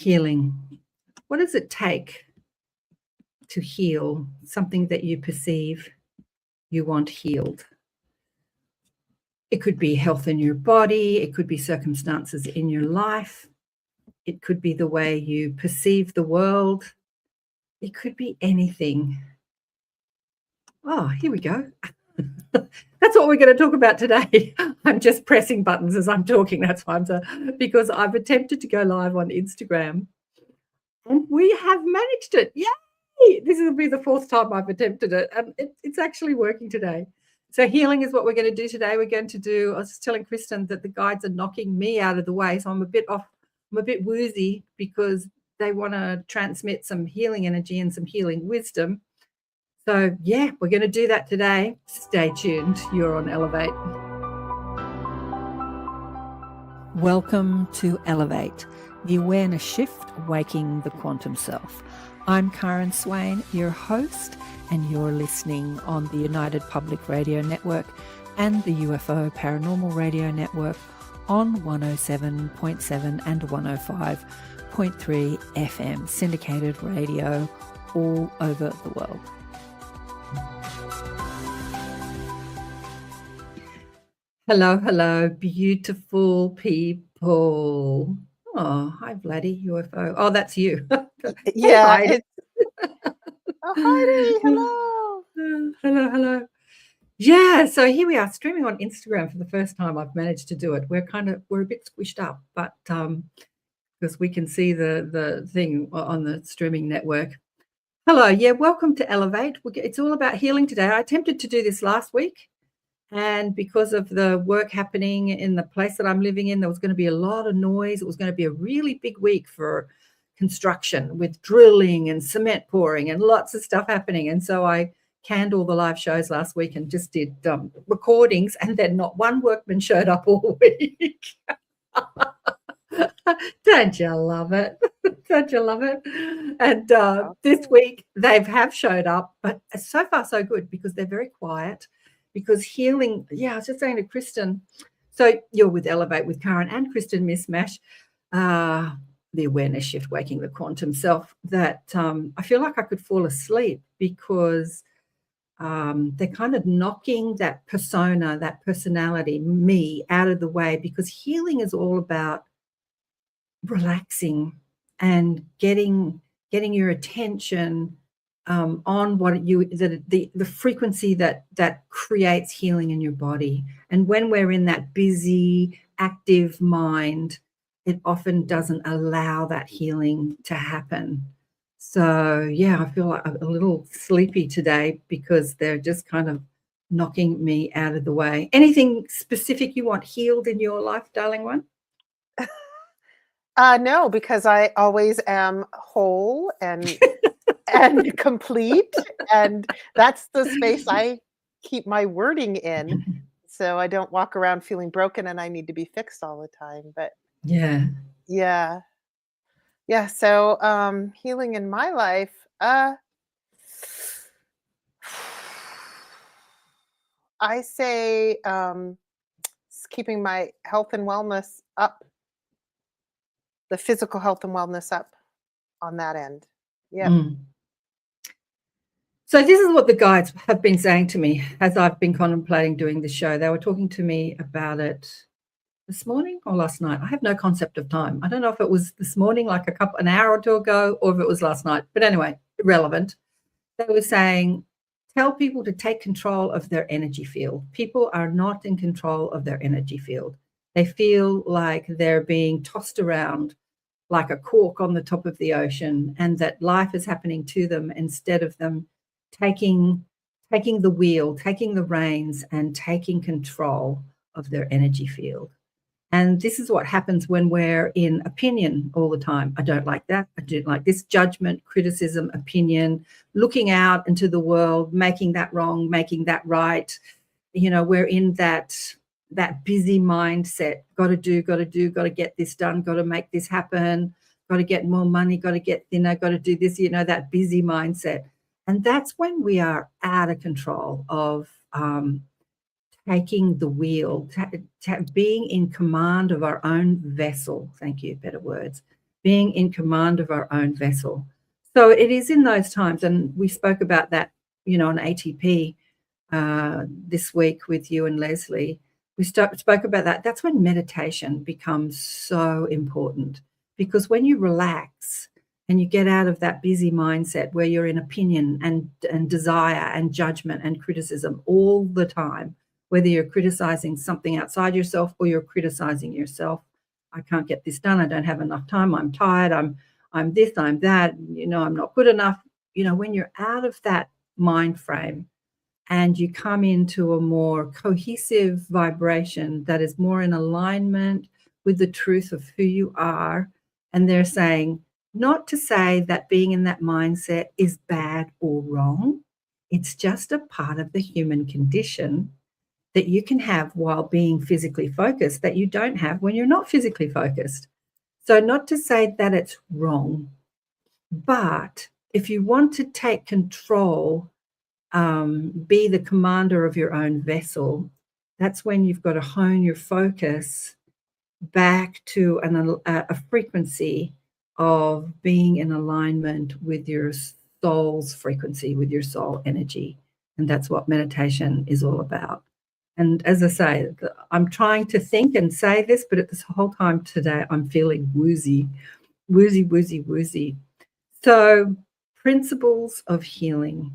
Healing. What does it take to heal something that you perceive you want healed? It could be health in your body. It could be circumstances in your life. It could be the way you perceive the world. It could be anything. Oh, here we go. That's what we're going to talk about today. I'm just pressing buttons as I'm talking. That's why because I've attempted to go live on Instagram and we have managed it. Yay! This will be the fourth time I've attempted it, and it's actually working today. So healing is what we're going to do today. We're going to do, I was just telling Kristen that the guides are knocking me out of the way. So I'm a bit off, I'm a bit woozy because they want to transmit some healing energy and some healing wisdom. So yeah, we're going to do that today. Stay tuned. You're on Elevate. Welcome to Elevate, the awareness shift, waking the quantum self. I'm KAren Swain, your host, and you're listening on the United Public Radio Network and the UFO Paranormal Radio Network on 107.7 and 105.3 FM, syndicated radio all over the world. Hello, hello, beautiful people. Oh, hi, Vladdy, UFO. Oh, that's you. Yeah. Hey, Oh, Heidi, hello. Hello, hello. Yeah, so here we are streaming on Instagram for the first time. I've managed to do it. We're a bit squished up, but because we can see the thing on the streaming network. Hello, yeah, welcome to Elevate. It's all about healing today. I attempted to do this last week. And because of the work happening in the place that I'm living in, there was going to be a lot of noise. It was going to be a really big week for construction with drilling and cement pouring and lots of stuff happening. And so I canned all the live shows last week and just did recordings, and then not one workman showed up all week. Don't you love it? Don't you love it? And this week they have showed up, but so far so good because they're very quiet. Because healing, I was just saying to Kristen, so you're with Elevate with Karen and Kristen Mismash, the awareness shift, waking the quantum self, that I feel like I could fall asleep because they're kind of knocking that persona, that personality, me, out of the way, because healing is all about relaxing and getting your attention on what the frequency that creates healing in your body. And when we're in that busy, active mind, it often doesn't allow that healing to happen. So I feel like I'm a little sleepy today because they're just kind of knocking me out of the way. Anything specific you want healed in your life, darling one? No, because I always am whole and and complete, and that's the space I keep my wording in, so I don't walk around feeling broken and I need to be fixed all the time. But yeah. So healing in my life, I say keeping my health and wellness up, the physical health and wellness up on that end. So this is what the guides have been saying to me as I've been contemplating doing the show. They were talking to me about it this morning or last night. I have no concept of time. I don't know if it was this morning, like an hour or two ago, or if it was last night. But anyway, irrelevant. They were saying, tell people to take control of their energy field. People are not in control of their energy field. They feel like they're being tossed around like a cork on the top of the ocean, and that life is happening to them instead of them taking the wheel, taking the reins, and taking control of their energy field. And this is what happens when we're in opinion all the time. I don't like that. I don't like this. Judgment, criticism, opinion, looking out into the world, making that wrong, making that right. We're in that busy mindset. Got to do, got to get this done, got to make this happen, got to get more money, got to get thinner, got to do this, that busy mindset. And that's when we are out of control of taking the wheel, being in command of our own vessel. Thank you, better words. being in command of our own vessel. So it is in those times, and we spoke about that, on ATP this week with you and Leslie. We spoke about that. That's when meditation becomes so important, because when you relax and you get out of that busy mindset where you're in opinion and desire and judgment and criticism all the time, whether you're criticizing something outside yourself or you're criticizing yourself. I can't get this done. I don't have enough time. I'm tired. I'm this, I'm that, I'm not good enough. When you're out of that mind frame and you come into a more cohesive vibration that is more in alignment with the truth of who you are, and they're saying, not to say that being in that mindset is bad or wrong. It's just a part of the human condition that you can have while being physically focused that you don't have when you're not physically focused. So not to say that it's wrong, but if you want to take control, be the commander of your own vessel, that's when you've got to hone your focus back to a frequency of being in alignment with your soul's frequency, with your soul energy. And that's what meditation is all about. And as I say, I'm trying to think and say this, but at this whole time today, I'm feeling woozy. So, principles of healing.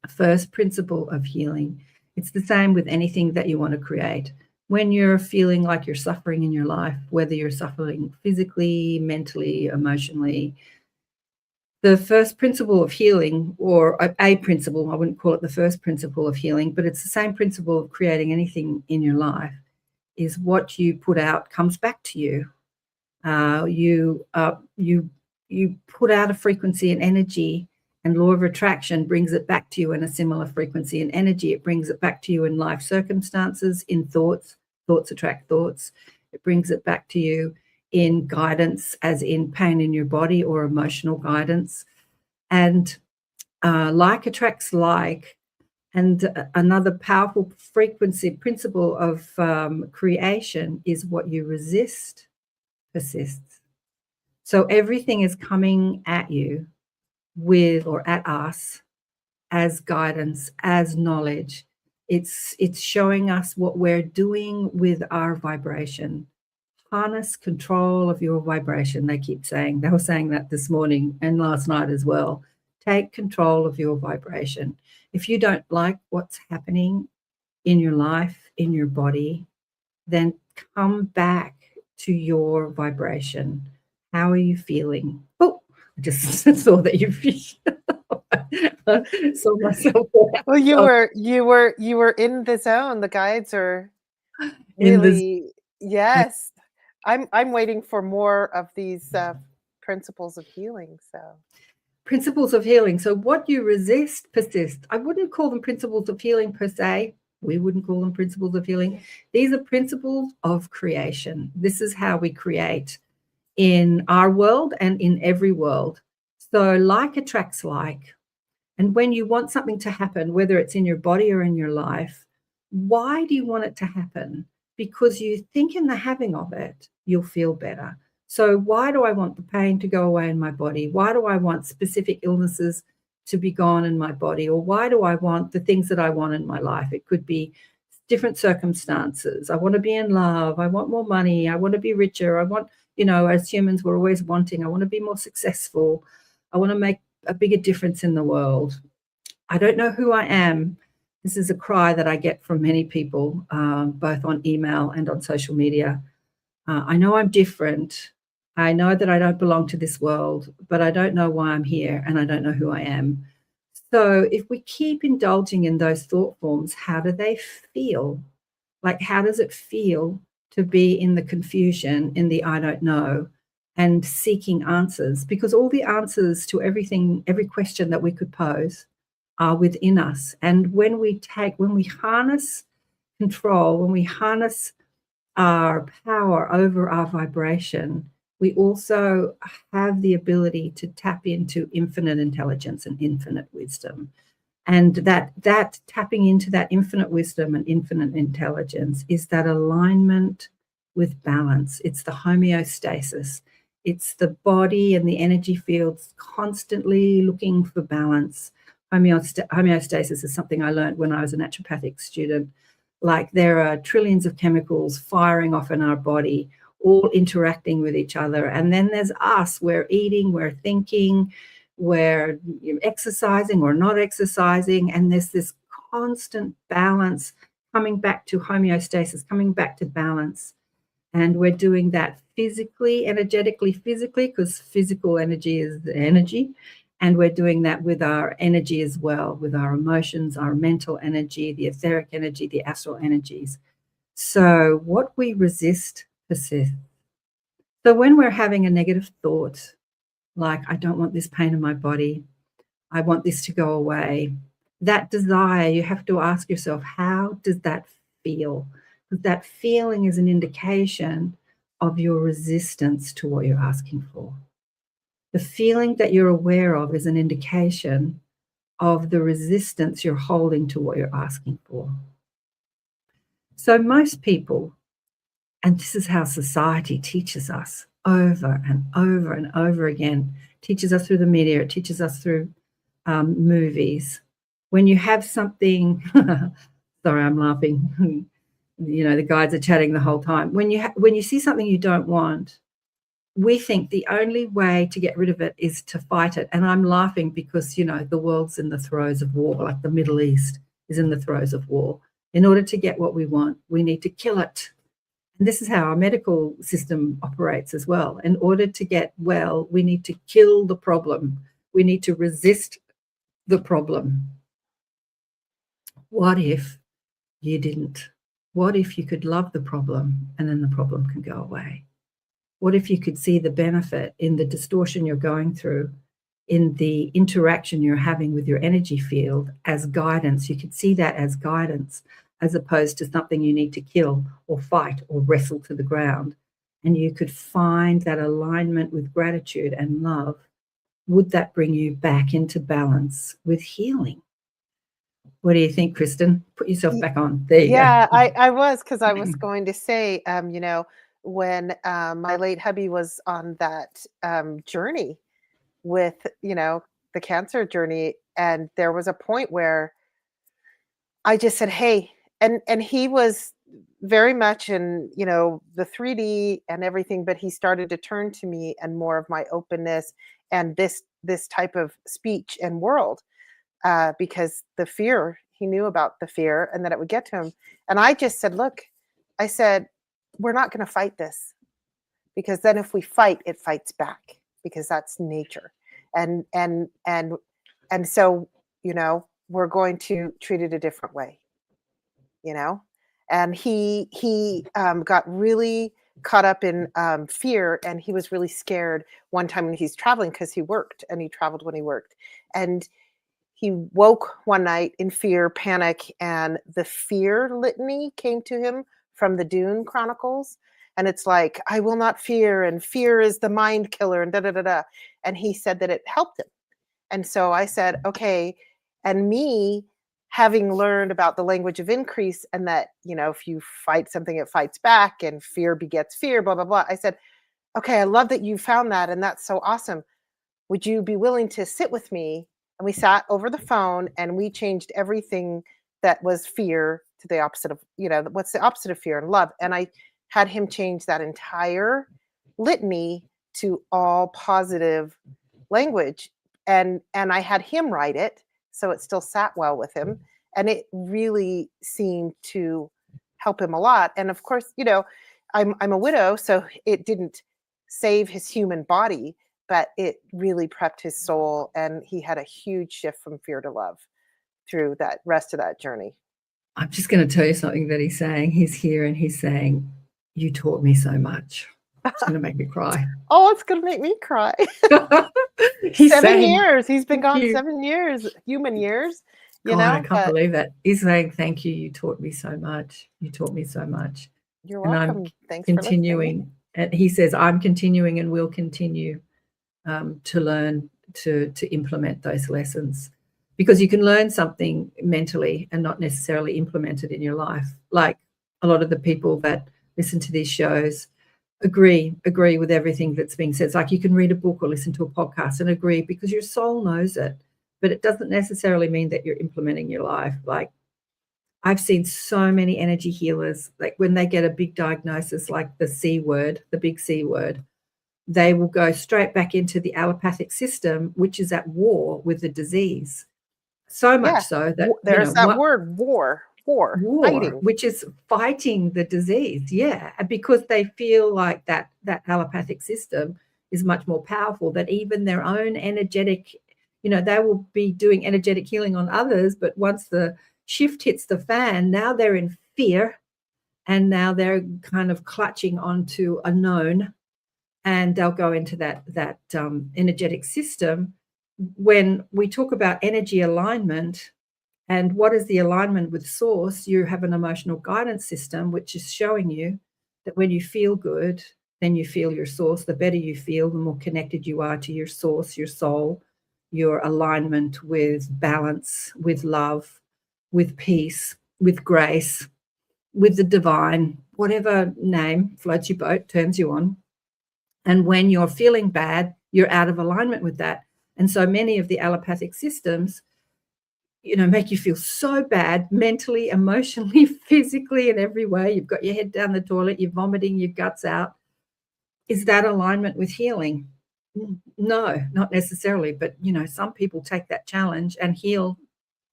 First principle of healing. It's the same with anything that you want to create. When you're feeling like you're suffering in your life, whether you're suffering physically, mentally, emotionally, the first principle of healing, or a principle, I wouldn't call it the first principle of healing, but it's the same principle of creating anything in your life, is what you put out comes back to you. You put out a frequency and energy, and law of attraction brings it back to you in a similar frequency and energy. It brings it back to you in life circumstances, in thoughts. Thoughts attract thoughts. It brings it back to you in guidance, as in pain in your body or emotional guidance. And like attracts like. And another powerful frequency principle of creation is what you resist persists. So everything is coming at you with, or at us, as guidance, as knowledge. It's showing us what we're doing with our vibration. Harness control of your vibration, they keep saying. They were saying that this morning and last night as well. Take control of your vibration. If you don't like what's happening in your life, in your body, then come back to your vibration. How are you feeling? Oh, I just saw that you saw myself. Well, you were in the zone. The guides are really, yes. I'm waiting for more of these principles of healing. So principles of healing. So what you resist persists. I wouldn't call them principles of healing per se. We wouldn't call them principles of healing. These are principles of creation. This is how we create in our world and in every world. So like attracts like. And when you want something to happen, whether it's in your body or in your life, why do you want it to happen? Because you think in the having of it, you'll feel better. So why do I want the pain to go away in my body? Why do I want specific illnesses to be gone in my body? Or why do I want the things that I want in my life? It could be different circumstances. I want to be in love. I want more money. I want to be richer. I want, as humans, we're always wanting. I want to be more successful. I want to make a bigger difference in the world. I don't know who I am. This is a cry that I get from many people, both on email and on social media. I know I'm different. I know that I don't belong to this world, but I don't know why I'm here, and I don't know who I am. So if we keep indulging in those thought forms, how do they feel? Like, how does it feel to be in the confusion, in the I don't know, and seeking answers? Because all the answers to everything, every question that we could pose are within us. And when we harness control, when we harness our power over our vibration, we also have the ability to tap into infinite intelligence and infinite wisdom. And that tapping into that infinite wisdom and infinite intelligence is that alignment with balance. It's the homeostasis. It's the body and the energy fields constantly looking for balance. Homeostasis is something I learned when I was a naturopathic student. Like, there are trillions of chemicals firing off in our body, all interacting with each other. And then there's us. We're eating, we're thinking, we're exercising or not exercising. And there's this constant balance, coming back to homeostasis, coming back to balance. And we're doing that physically, energetically, physically, because physical energy is the energy. And we're doing that with our energy as well, with our emotions, our mental energy, the etheric energy, the astral energies. So what we resist persists. So when we're having a negative thought, like, I don't want this pain in my body, I want this to go away, that desire, you have to ask yourself, how does that feel? Because that feeling is an indication of your resistance to what you're asking for. The feeling that you're aware of is an indication of the resistance you're holding to what you're asking for. So most people, and this is how society teaches us over and over and over again, teaches us through the media, it teaches us through movies. When you have something, sorry, I'm laughing. The guides are chatting the whole time. When you see something you don't want, we think the only way to get rid of it is to fight it. And I'm laughing because, the world's in the throes of war, like the Middle East is in the throes of war. In order to get what we want, we need to kill it. And this is how our medical system operates as well. In order to get well, we need to kill the problem. We need to resist the problem. What if you didn't? What if you could love the problem and then the problem can go away? What if you could see the benefit in the distortion you're going through, in the interaction you're having with your energy field as guidance? You could see that as guidance, as opposed to something you need to kill or fight or wrestle to the ground. And you could find that alignment with gratitude and love. Would that bring you back into balance with healing? What do you think, Kristen? Put yourself back on. There you go. I was, because I was going to say, when my late hubby was on that journey with, the cancer journey, and there was a point where I just said, hey, and he was very much in, the 3D and everything, but he started to turn to me and more of my openness and this type of speech and world, because the fear, he knew about the fear and that it would get to him. And I just said, look, I said, we're not going to fight this, because then if we fight, it fights back, because that's nature. And so, we're going to treat it a different way, and he got really caught up in fear, and he was really scared one time when he's traveling, because he worked and he traveled when he worked, and he woke one night in fear, panic, and the fear litany came to him from the Dune Chronicles. And it's like, I will not fear, and fear is the mind killer, and da-da-da-da. And he said that it helped him. And so I said, okay. And me, having learned about the language of increase, and that, if you fight something, it fights back, and fear begets fear, blah, blah, blah. I said, okay, I love that you found that, and that's so awesome. Would you be willing to sit with me? And we sat over the phone, and we changed everything that was fear to the opposite of, what's the opposite of fear? And love. And I had him change that entire litany to all positive language. And I had him write it, so it still sat well with him. And it really seemed to help him a lot. And of course, I'm a widow, so it didn't save his human body, but it really prepped his soul. And he had a huge shift from fear to love through that rest of that journey. I'm just going to tell you something that he's saying. He's here and he's saying, you taught me so much. It's going to make me cry. Oh, it's going to make me cry. He's 7 years. He's been gone you. 7 years, human years. God, I can't believe that. He's saying, thank you. You taught me so much. You taught me so much. You're welcome. And I'm Thanks continuing. For listening. And he says, I'm continuing and will continue to learn to implement those lessons, because you can learn something mentally and not necessarily implement it in your life. Like a lot of the people that listen to these shows, agree with everything that's being said. It's like you can read a book or listen to a podcast and agree because your soul knows it, but it doesn't necessarily mean that you're implementing your life. Like I've seen so many energy healers, like when they get a big diagnosis like the C word, the big C word, they will go straight back into the allopathic system, which is at war with the disease. So much so that there's that word, war, fighting, which is fighting the disease. Yeah, because they feel like that allopathic system is much more powerful, that even their own energetic, they will be doing energetic healing on others, but once the shift hits the fan, now they're in fear, and now they're kind of clutching onto a known, and they'll go into that energetic system. When we talk about energy alignment, and what is the alignment with source, you have an emotional guidance system, which is showing you that when you feel good, then you feel your source. The better you feel, the more connected you are to your source, your soul, your alignment with balance, with love, with peace, with grace, with the divine, whatever name floats your boat, turns you on. And when you're feeling bad, you're out of alignment with that. And so many of the allopathic systems, make you feel so bad mentally, emotionally, physically, in every way. You've got your head down the toilet, you're vomiting your guts out. Is that alignment with healing? No, not necessarily. But, some people take that challenge and heal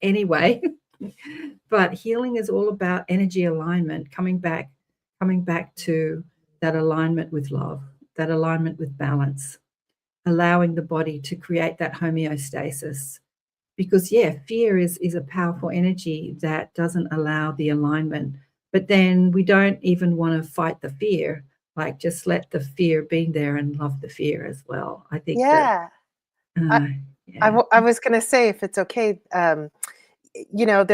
anyway. But healing is all about energy alignment, coming back to that alignment with love, that alignment with balance, allowing the body to create that homeostasis. Because, fear is a powerful energy that doesn't allow the alignment. But then we don't even want to fight the fear. Like, just let the fear be there and love the fear as well. I think I was going to say, if it's okay, there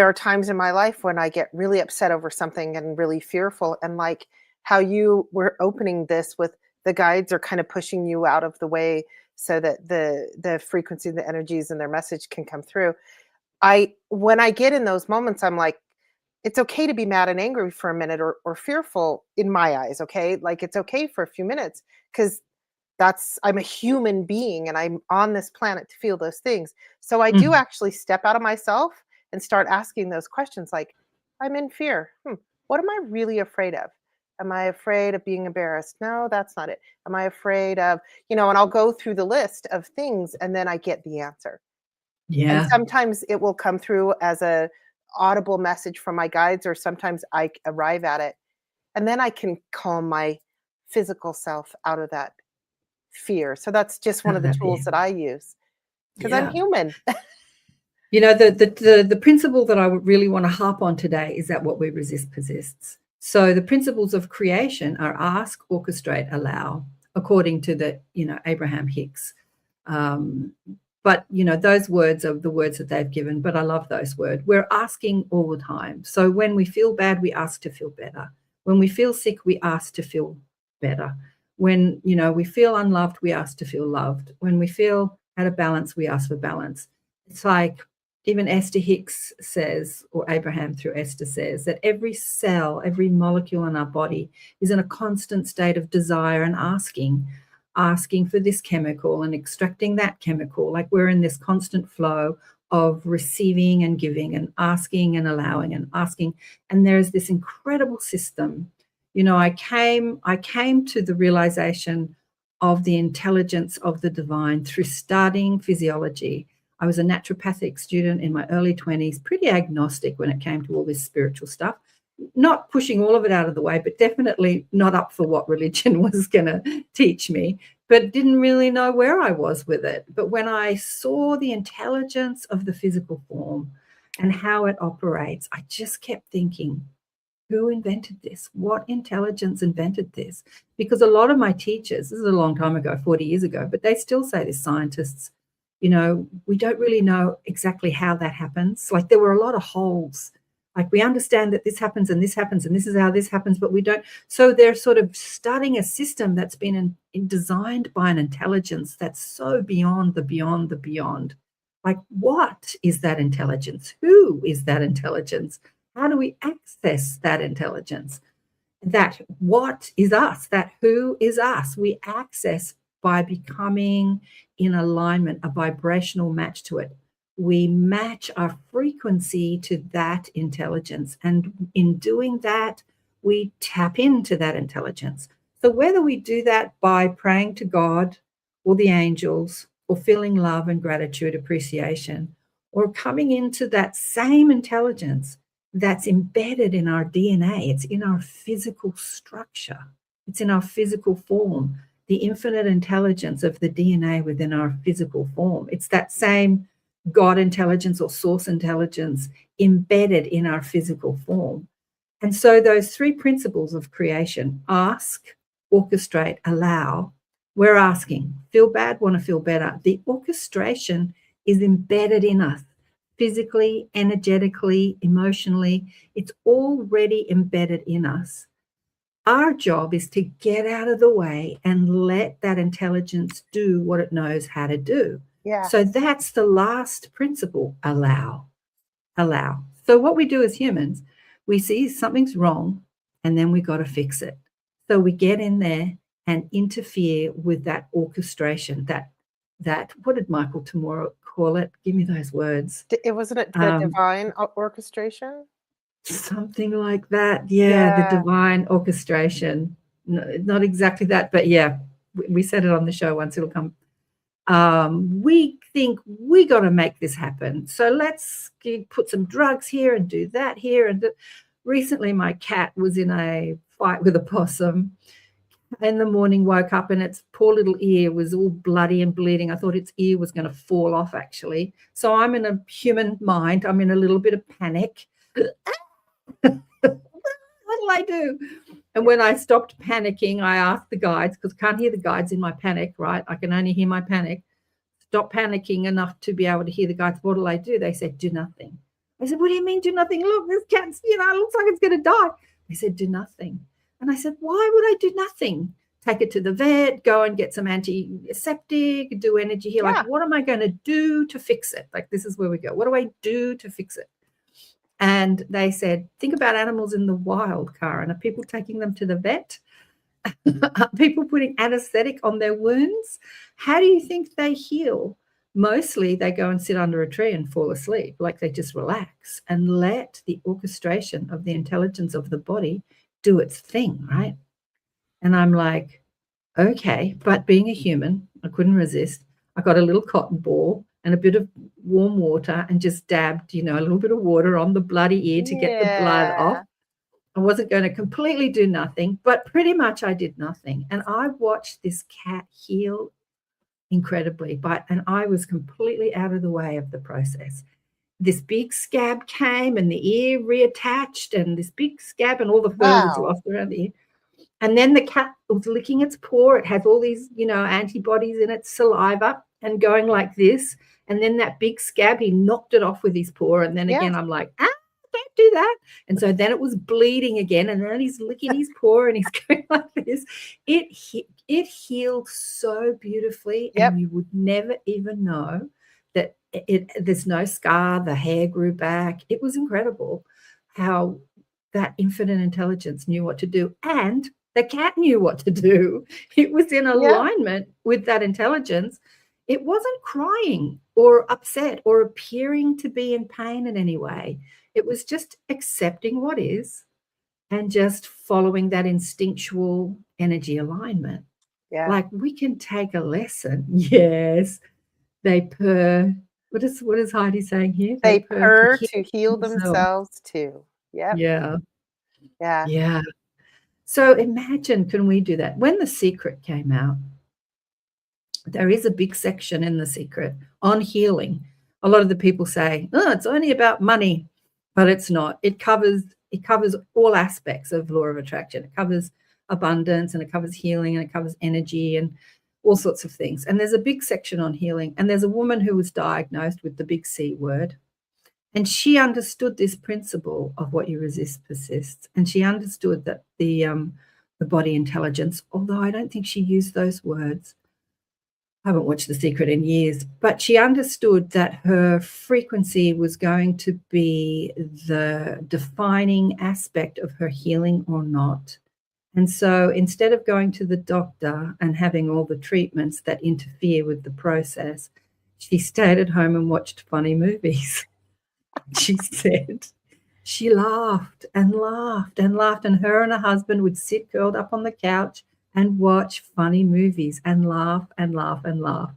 are times in my life when I get really upset over something and really fearful. And like how you were opening this with the guides are kind of pushing you out of the way so that the frequency, the energies and their message can come through. When I get in those moments, I'm like, it's okay to be mad and angry for a minute or fearful in my eyes. Okay. Like it's okay for a few minutes because I'm a human being and I'm on this planet to feel those things. So I do actually step out of myself and start asking those questions. Like, I'm in fear. What am I really afraid of? Am I afraid of being embarrassed? No, that's not it. Am I afraid of, and I'll go through the list of things and then I get the answer. Yeah. And sometimes it will come through as a audible message from my guides, or sometimes I arrive at it and then I can calm my physical self out of that fear. So that's just one of the tools that I use because I'm human. The principle that I would really want to harp on today is that what we resist persists. So the principles of creation are ask, orchestrate, allow, according to the, Abraham Hicks. But, those words are the words that they've given, but I love those words. We're asking all the time. So when we feel bad, we ask to feel better. When we feel sick, we ask to feel better. When, we feel unloved, we ask to feel loved. When we feel out of balance, we ask for balance. It's like even Esther Hicks says, or Abraham through Esther says, that every cell, every molecule in our body is in a constant state of desire and asking for this chemical and extracting that chemical. Like we're in this constant flow of receiving and giving and asking and allowing and asking. And there's this incredible system. I came to the realization of the intelligence of the divine through studying physiology. I was a naturopathic student in my early 20s, pretty agnostic when it came to all this spiritual stuff, not pushing all of it out of the way, but definitely not up for what religion was going to teach me, but didn't really know where I was with it. But when I saw the intelligence of the physical form and how it operates, I just kept thinking, who invented this? What intelligence invented this? Because a lot of my teachers, this is a long time ago, 40 years ago, but they still say this, scientists, we don't really know exactly how that happens. Like there were a lot of holes. Like we understand that this happens and this happens and this is how this happens, but we don't. So they're sort of studying a system that's been designed by an intelligence that's so beyond the beyond the beyond. Like what is that intelligence? Who is that intelligence? How do we access that intelligence? that what is us, that who is us, we access by becoming in alignment, a vibrational match to it. We match our frequency to that intelligence. And in doing that, we tap into that intelligence. So whether we do that by praying to God or the angels, or feeling love and gratitude, appreciation, or coming into that same intelligence that's embedded in our DNA, it's in our physical structure, it's in our physical form, the infinite intelligence of the DNA within our physical form. It's that same God intelligence or source intelligence embedded in our physical form. And so those three principles of creation, ask, orchestrate, allow, we're asking, feel bad, want to feel better. The orchestration is embedded in us physically, energetically, emotionally. It's already embedded in us. Our job is to get out of the way and let that intelligence do what it knows how to do. Yeah. So that's the last principle, allow. Allow. So what we do as humans, we see something's wrong and then we got to fix it. So we get in there and interfere with that orchestration, that what did Michael Tomorrow call it? Give me those words. It wasn't it the divine orchestration? Something like that. Yeah, the divine orchestration. No, not exactly that, but yeah, we said it on the show once, it'll come. We think we got to make this happen. So let's put some drugs here and do that here. And recently my cat was in a fight with a possum. In the morning, woke up and its poor little ear was all bloody and bleeding. I thought its ear was going to fall off, actually. So I'm in a human mind. I'm in a little bit of panic. What'll I do? And when I stopped panicking, I asked the guides, because I can't hear the guides in my panic, right? I can only hear my panic. Stop panicking enough to be able to hear the guides. What'll I do? They said, do nothing. I said, what do you mean do nothing? Look, this cat's, looks like it's going to die. They said, do nothing. And I said, why would I do nothing? Take it to the vet, go and get some antiseptic, do energy here. Yeah. Like, what am I going to do to fix it? Like, this is where we go. What do I do to fix it? And they said, think about animals in the wild, Karen. Are people taking them to the vet? Are people putting anesthetic on their wounds? How do you think they heal? Mostly they go and sit under a tree and fall asleep, like they just relax and let the orchestration of the intelligence of the body do its thing, right? And I'm like, okay, but being a human, I couldn't resist. I got a little cotton ball and a bit of warm water and just dabbed, a little bit of water on the bloody ear to get the blood off. I wasn't going to completely do nothing, but pretty much I did nothing. And I watched this cat heal incredibly, and I was completely out of the way of the process. This big scab came and the ear reattached, and this big scab and all the fur was lost around the ear. And then the cat was licking its paw. It has all these, antibodies in its saliva and going like this. And then that big scab, he knocked it off with his paw. And then again, I'm like, don't do that. And so then it was bleeding again. And then he's licking his paw and he's going like this. It healed so beautifully. Yep. And you would never even know that there's no scar. The hair grew back. It was incredible how that infinite intelligence knew what to do. And the cat knew what to do. It was in alignment with that intelligence. It wasn't crying or upset or appearing to be in pain in any way. It was just accepting what is and just following that instinctual energy alignment. Yeah. Like, we can take a lesson. Yes. They purr. What is Heidi saying here? They purr to heal themselves too. Yep. Yeah. Yeah. Yeah. So imagine, can we do that? When The Secret came out, there is a big section in The Secret on healing. A lot of the people say, it's only about money, but it's not. It covers all aspects of law of attraction. It covers abundance, and it covers healing, and it covers energy and all sorts of things. And there's a big section on healing. And there's a woman who was diagnosed with the big C word. And she understood this principle of what you resist persists. And she understood that the body intelligence, although I don't think she used those words. I haven't watched The Secret in years, but she understood that her frequency was going to be the defining aspect of her healing or not. And so instead of going to the doctor and having all the treatments that interfere with the process, she stayed at home and watched funny movies. She said she laughed and laughed and laughed, and her and her husband would sit curled up on the couch and watch funny movies and laugh and laugh and laugh.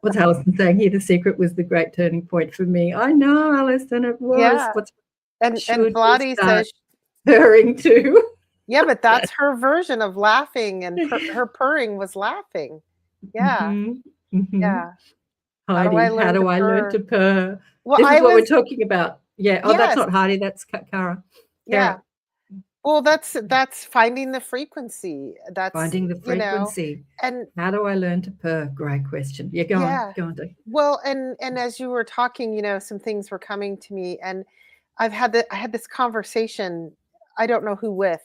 What's Alison saying here? The secret was the great turning point for me. I know, Alison, it was. Yeah. And Vladi says purring too. Yeah, but that's her version of laughing, and her purring was laughing. Yeah. Mm-hmm. Mm-hmm. Yeah. Heidi, how do I learn to purr? Well, this is what we're talking about. Yeah. Oh, yes. That's not Heidi. That's Kara. Yeah. Well, that's finding the frequency. That's finding the frequency. And how do I learn to purr? Great question. Yeah, go on, Dave. Well, and as you were talking, some things were coming to me, and I had this conversation. I don't know who with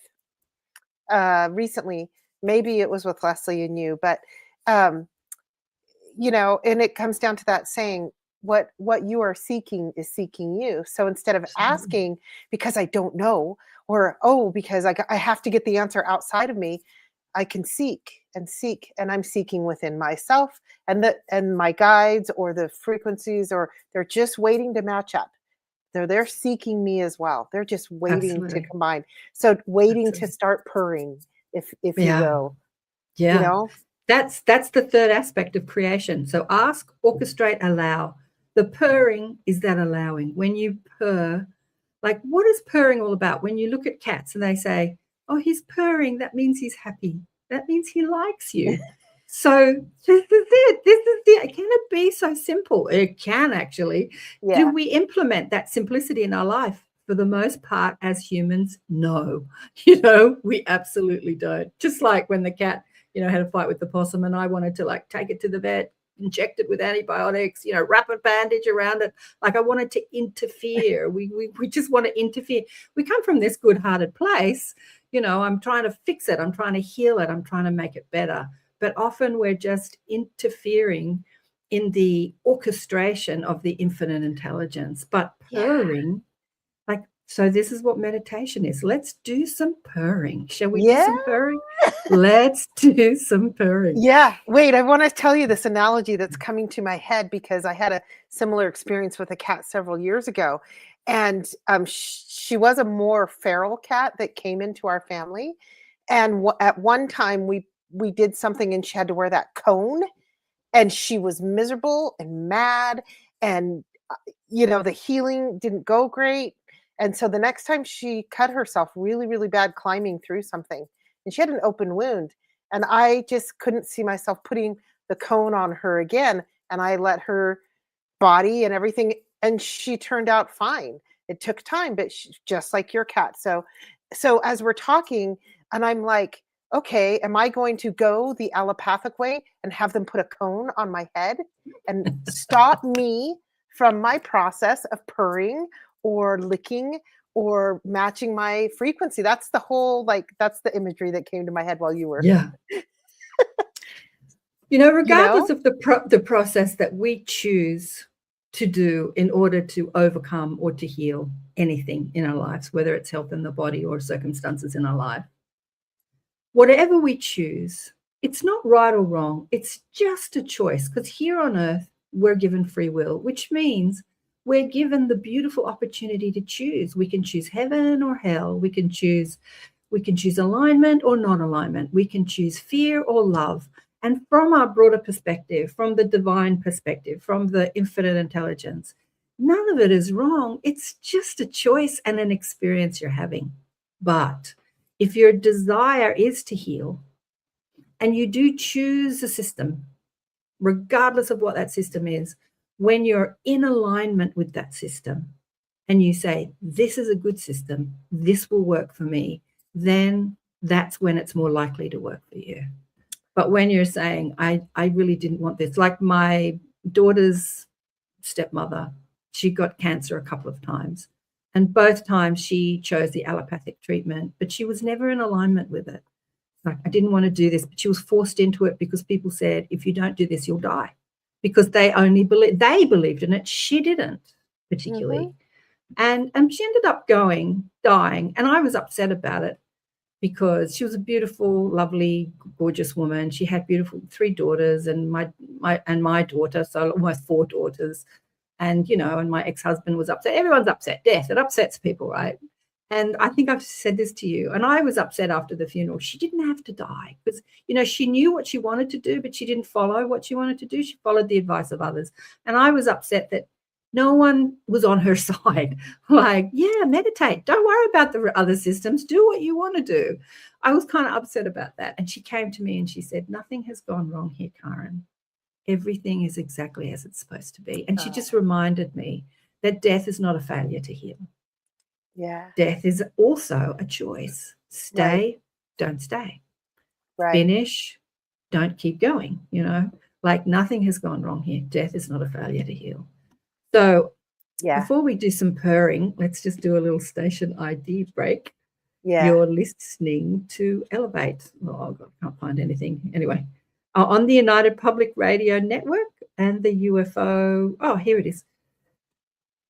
recently. Maybe it was with Leslie and you, but and it comes down to that saying, what you are seeking is seeking you. So instead of asking because I don't know, or because I have to get the answer outside of me, I can seek, and I'm seeking within myself, and my guides or the frequencies, or they're just waiting to match up. They're seeking me as well. They're just waiting to combine. So waiting to start purring, if you will. Yeah. That's the third aspect of creation. So ask, orchestrate, allow. The purring is that allowing. When you purr, like, what is purring all about? When you look at cats and they say, oh, he's purring, that means he's happy. That means he likes you. So this is it. Can it be so simple? It can actually. Yeah. Do we implement that simplicity in our life? For the most part, as humans, no. We absolutely don't. Just like when the cat, had a fight with the possum, and I wanted to take it to the vet, inject it with antibiotics, wrap a bandage around it. Like, I wanted to interfere. We just want to interfere. We come from this good-hearted place. I'm trying to fix it. I'm trying to heal it. I'm trying to make it better. But often we're just interfering in the orchestration of the infinite intelligence. But purring, so this is what meditation is. Let's do some purring. Shall we do some purring? Let's do some purring. Yeah. Wait, I want to tell you this analogy that's coming to my head, because I had a similar experience with a cat several years ago. And she was a more feral cat that came into our family. And at one time we did something, and she had to wear that cone, and she was miserable and mad, and the healing didn't go great. And so the next time she cut herself really, really bad climbing through something, and she had an open wound, and I just couldn't see myself putting the cone on her again. And I let her body and everything, and she turned out fine. It took time, but just like your cat. So as we're talking, and I'm like, okay, am I going to go the allopathic way and have them put a cone on my head and stop me from my process of purring or licking or matching my frequency? That's the whole, that's the imagery that came to my head while you were. Yeah. Regardless of the process that we choose to do in order to overcome or to heal anything in our lives, whether it's health in the body or circumstances in our life, whatever we choose, it's not right or wrong. It's just a choice, because here on earth, we're given free will, which means we're given the beautiful opportunity to choose. We can choose heaven or hell. We can choose alignment or non-alignment. We can choose fear or love. And from our broader perspective, from the divine perspective, from the infinite intelligence, none of it is wrong. It's just a choice and an experience you're having. But if your desire is to heal, and you do choose a system, regardless of what that system is, when you're in alignment with that system and you say, this is a good system, this will work for me, then that's when it's more likely to work for you. But when you're saying, I really didn't want this, like my daughter's stepmother, she got cancer a couple of times, and both times she chose the allopathic treatment, but she was never in alignment with it. Like, I didn't want to do this, but she was forced into it because people said, if you don't do this, you'll die. Because they believed in it. She didn't particularly. Mm-hmm. And she ended up dying. And I was upset about it. because she was a beautiful, lovely, gorgeous woman. She had beautiful 3 daughters and my daughter, so almost 4 daughters. And, and my ex-husband was upset. Everyone's upset. Death, it upsets people, right? And I think I've said this to you. And I was upset after the funeral. She didn't have to die because, she knew what she wanted to do, but she didn't follow what she wanted to do. She followed the advice of others. And I was upset that no one was on her side. Like, yeah, meditate. Don't worry about the other systems. Do what you want to do. I was kind of upset about that. And she came to me and she said, nothing has gone wrong here, Karen. Everything is exactly as it's supposed to be. And she just reminded me that death is not a failure to heal. Yeah. Death is also a choice. Stay, don't stay. Right. Finish, don't keep going. Like nothing has gone wrong here. Death is not a failure to heal. So before we do some purring, let's just do a little station ID break. Yeah. You're listening to Elevate. Oh, God, I can't find anything. Anyway, on the United Public Radio Network and the UFO. Oh, here it is.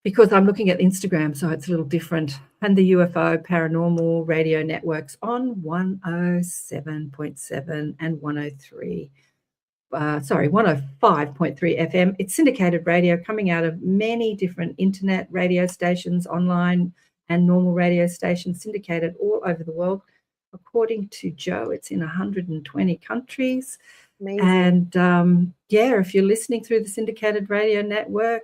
Because I'm looking at Instagram, so it's a little different. And the UFO Paranormal Radio Networks on 107.7 and 105.3 FM. It's syndicated radio coming out of many different internet radio stations, online and normal radio stations, syndicated all over the world. According to Joe, it's in 120 countries. Amazing. And if you're listening through the syndicated radio network,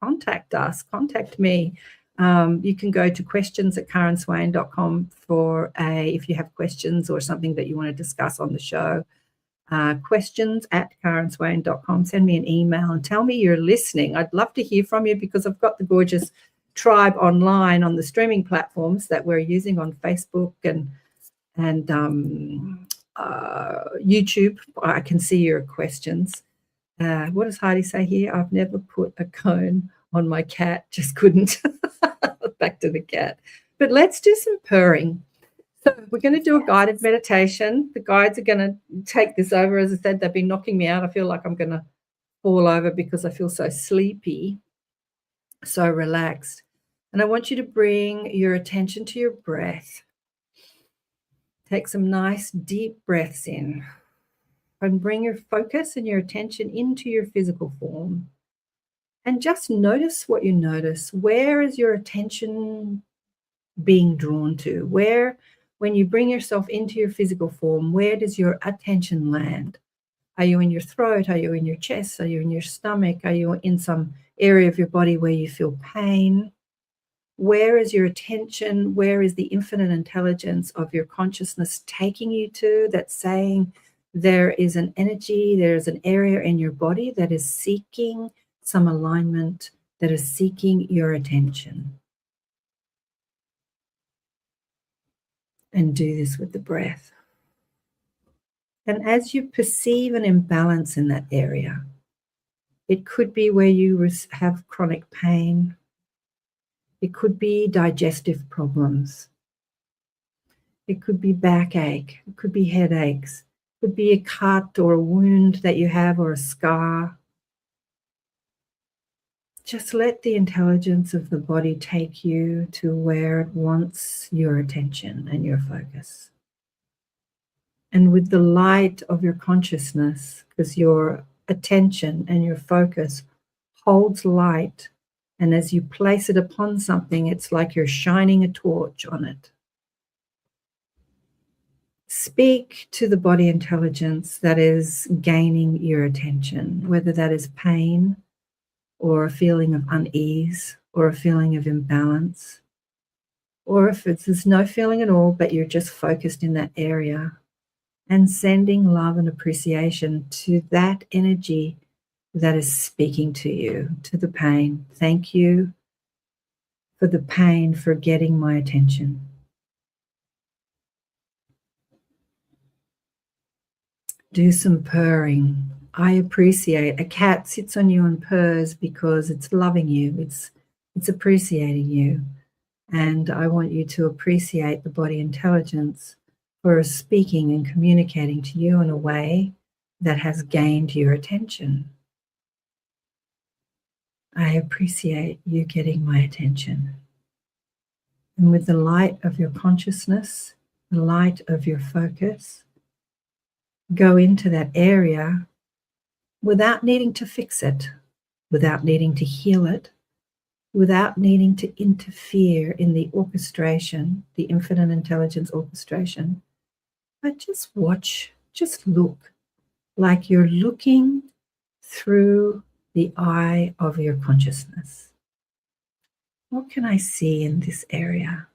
contact us, contact me. You can go to questions@KarenSwain.com if you have questions or something that you want to discuss on the show. Questions@KarenSwain.com. Send me an email and tell me you're listening. I'd love to hear from you because I've got the gorgeous tribe online on the streaming platforms that we're using on Facebook and YouTube. I can see your questions. What does Heidi say here? I've never put a cone on my cat, just couldn't. Back to the cat. But let's do some purring. So we're going to do a guided meditation. The guides are going to take this over. As I said, they've been knocking me out. I feel like I'm going to fall over because I feel so sleepy, so relaxed. And I want you to bring your attention to your breath. Take some nice deep breaths in. And bring your focus and your attention into your physical form. And just notice what you notice. Where is your attention being drawn to? When you bring yourself into your physical form, where does your attention land? Are you in your throat? Are you in your chest? Are you in your stomach? Are you in some area of your body where you feel pain? Where is your attention? Where is the infinite intelligence of your consciousness taking you to that's saying, there is an energy, there's an area in your body that is seeking some alignment, that is seeking your attention. And do this with the breath. And as you perceive an imbalance in that area, it could be where you have chronic pain. It could be digestive problems. It could be backache. It could be headaches. Could be a cut or a wound that you have or a scar. Just let the intelligence of the body take you to where it wants your attention and your focus. And with the light of your consciousness, because your attention and your focus holds light, and as you place it upon something, it's like you're shining a torch on it. Speak to the body intelligence that is gaining your attention, whether that is pain or a feeling of unease or a feeling of imbalance, or if there's no feeling at all, but you're just focused in that area, and sending love and appreciation to that energy that is speaking to you, to the pain. Thank you for the pain for getting my attention. Do some purring. I appreciate. A cat sits on you and purrs because it's loving you. It's appreciating you. And I want you to appreciate the body intelligence for speaking and communicating to you in a way that has gained your attention. I appreciate you getting my attention. And with the light of your consciousness, the light of your focus, go into that area without needing to fix it, without needing to heal it, without needing to interfere in the orchestration, the infinite intelligence orchestration. But just watch, just look like you're looking through the eye of your consciousness. What can I see in this area?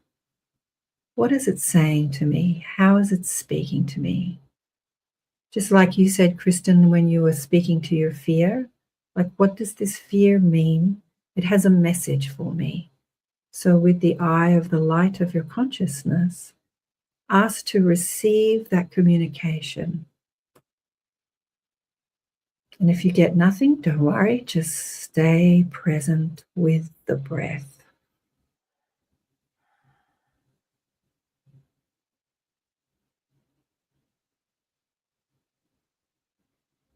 What is it saying to me? How is it speaking to me? Just like you said, Kristen, when you were speaking to your fear, like, what does this fear mean? It has a message for me. So with the eye of the light of your consciousness, ask to receive that communication. And if you get nothing, don't worry, just stay present with the breath.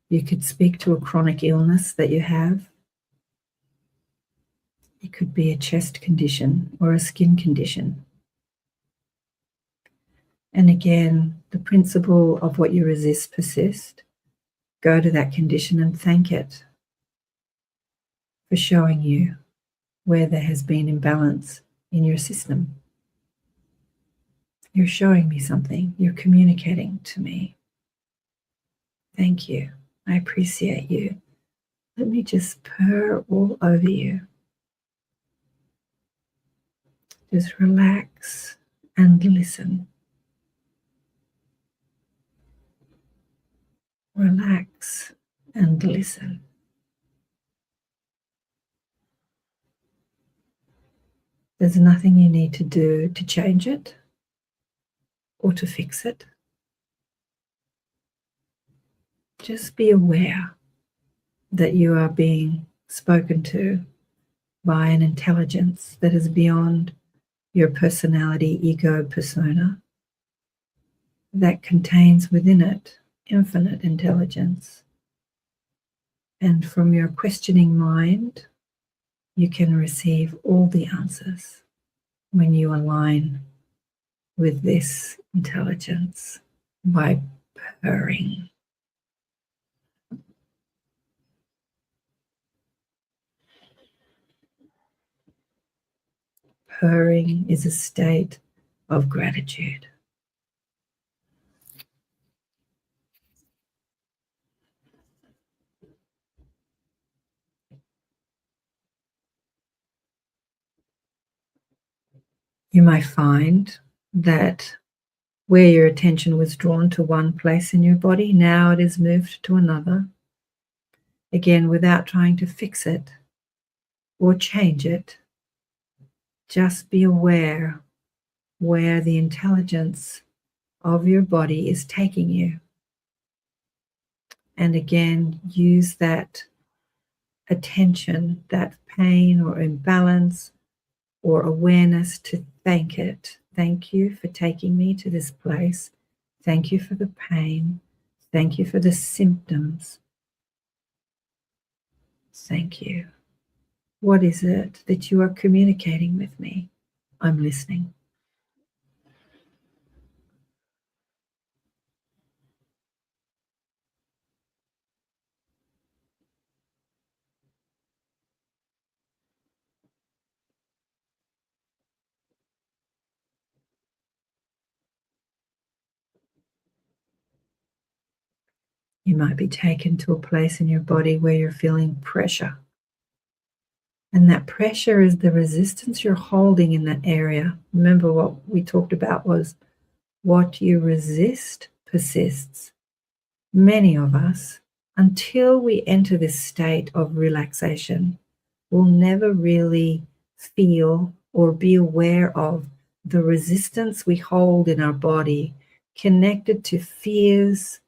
You could speak to a chronic illness that you have. It could be a chest condition or a skin condition. And again, the principle of what you resist persists. Go to that condition and thank it for showing you where there has been imbalance in your system. You're showing me something. You're communicating to me. Thank you. I appreciate you. Let me just purr all over you. Just relax and listen. Relax and listen. There's nothing you need to do to change it or to fix it. Just be aware that you are being spoken to by an intelligence that is beyond your personality, ego, persona, that contains within it infinite intelligence. And from your questioning mind, you can receive all the answers when you align with this intelligence by purring. Purring is a state of gratitude. You might find that where your attention was drawn to one place in your body, now it is moved to another. Again, without trying to fix it or change it, just be aware where the intelligence of your body is taking you. And again, use that attention, that pain or imbalance or awareness to thank it. Thank you for taking me to this place. Thank you for the pain. Thank you for the symptoms. Thank you. What is it that you are communicating with me? I'm listening. You might be taken to a place in your body where you're feeling pressure. And that pressure is the resistance you're holding in that area. Remember, what we talked about was what you resist persists. Many of us, until we enter this state of relaxation, will never really feel or be aware of the resistance we hold in our body connected to fears,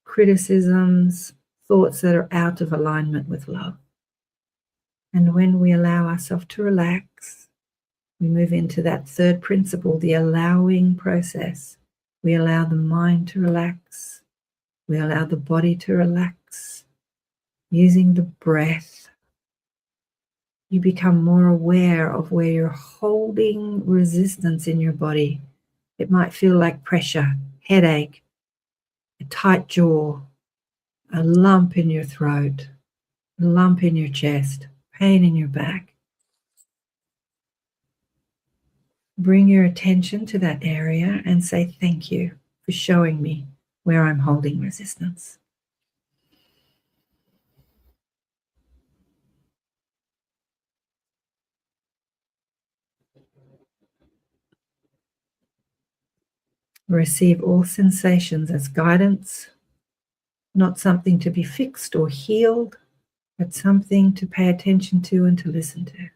criticisms, thoughts that are out of alignment with love. And when we allow ourselves to relax, we move into that third principle, the allowing process. We allow the mind to relax. We allow the body to relax. Using the breath, you become more aware of where you're holding resistance in your body. It might feel like pressure, headache, a tight jaw, a lump in your throat, a lump in your chest, pain in your back. Bring your attention to that area and say thank you for showing me where I'm holding resistance. Receive all sensations as guidance, not something to be fixed or healed, but something to pay attention to and to listen to.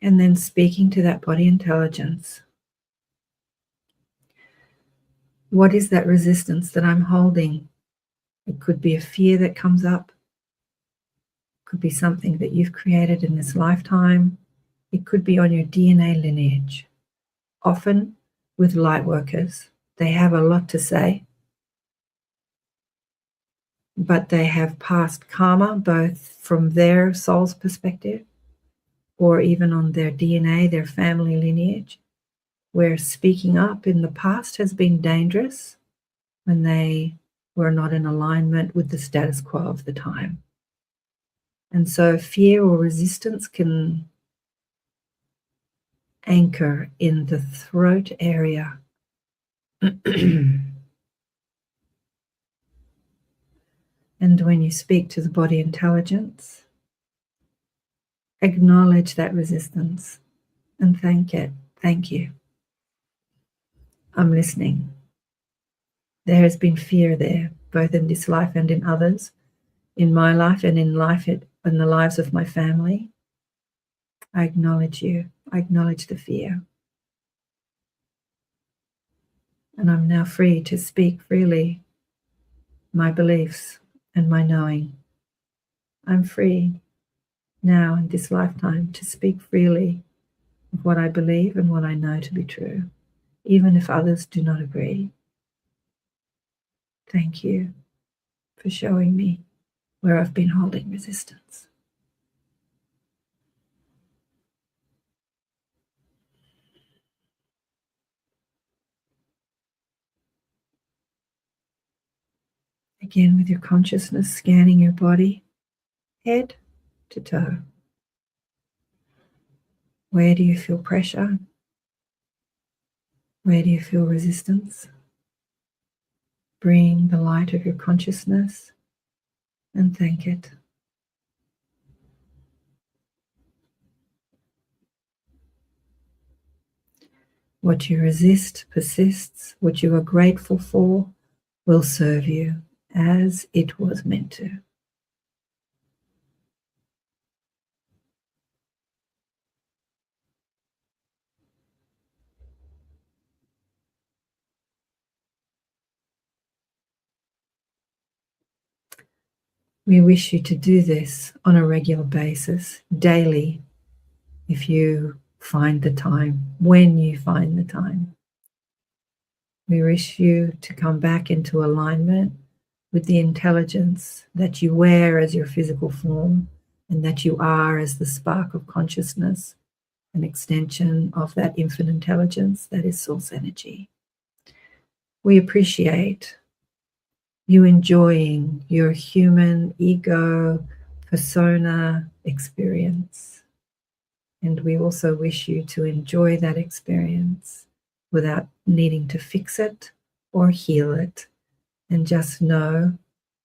And then speaking to that body intelligence. What is that resistance that I'm holding? It could be a fear that comes up. It could be something that you've created in this lifetime. It could be on your DNA lineage. Often with light workers, they have a lot to say, but they have past karma, both from their soul's perspective or even on their DNA, their family lineage, where speaking up in the past has been dangerous when they were not in alignment with the status quo of the time. And so fear or resistance can anchor in the throat area. And when you speak to the body intelligence, acknowledge that resistance and thank it. Thank you. I'm listening. There has been fear there, both in this life and in others, in my life and in the lives of my family. I acknowledge you. I acknowledge the fear. And I'm now free to speak freely my beliefs and my knowing. I'm free now in this lifetime to speak freely of what I believe and what I know to be true, even if others do not agree. Thank you for showing me where I've been holding resistance. Again, with your consciousness scanning your body, head to toe. Where do you feel pressure? Where do you feel resistance? Bring the light of your consciousness and thank it. What you resist persists. What you are grateful for will serve you as it was meant to. We wish you to do this on a regular basis, daily, if you find the time, when you find the time. We wish you to come back into alignment with the intelligence that you wear as your physical form and that you are as the spark of consciousness, an extension of that infinite intelligence that is source energy. We appreciate you enjoying your human ego persona experience. And we also wish you to enjoy that experience without needing to fix it or heal it. And just know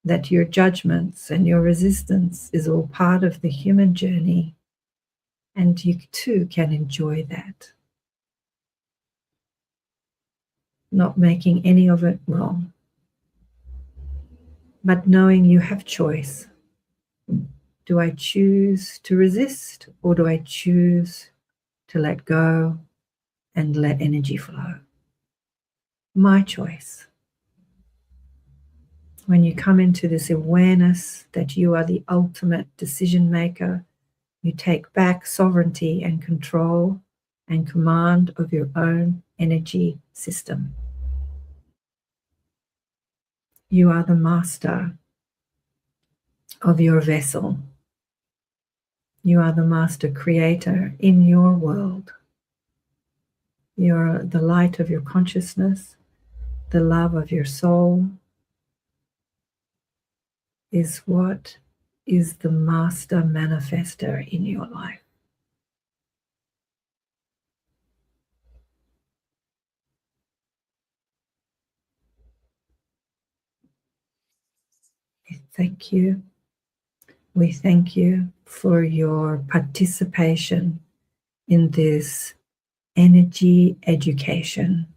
that your judgments and your resistance is all part of the human journey. And you too can enjoy that. Not making any of it wrong, but knowing you have choice. Do I choose to resist, or do I choose to let go and let energy flow? My choice. When you come into this awareness that you are the ultimate decision maker, you take back sovereignty and control and command of your own energy system. You are the master of your vessel. You are the master creator in your world. the light of your consciousness, the love of your soul is what is the master manifester in your life. Thank you. We thank you for your participation in this energy education.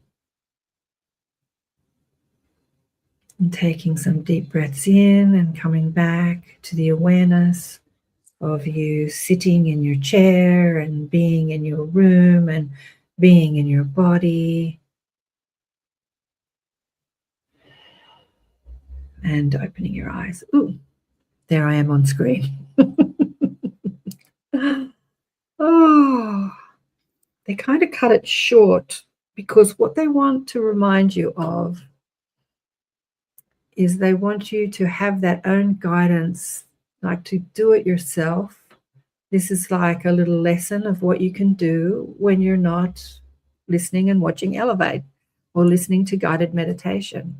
And taking some deep breaths in and coming back to the awareness of you sitting in your chair and being in your room and being in your body. And opening your eyes. Ooh, there I am on screen. Oh, they kind of cut it short because what they want to remind you of is they want you to have that own guidance, like to do it yourself. This is like a little lesson of what you can do when you're not listening and watching Elevate or listening to guided meditation.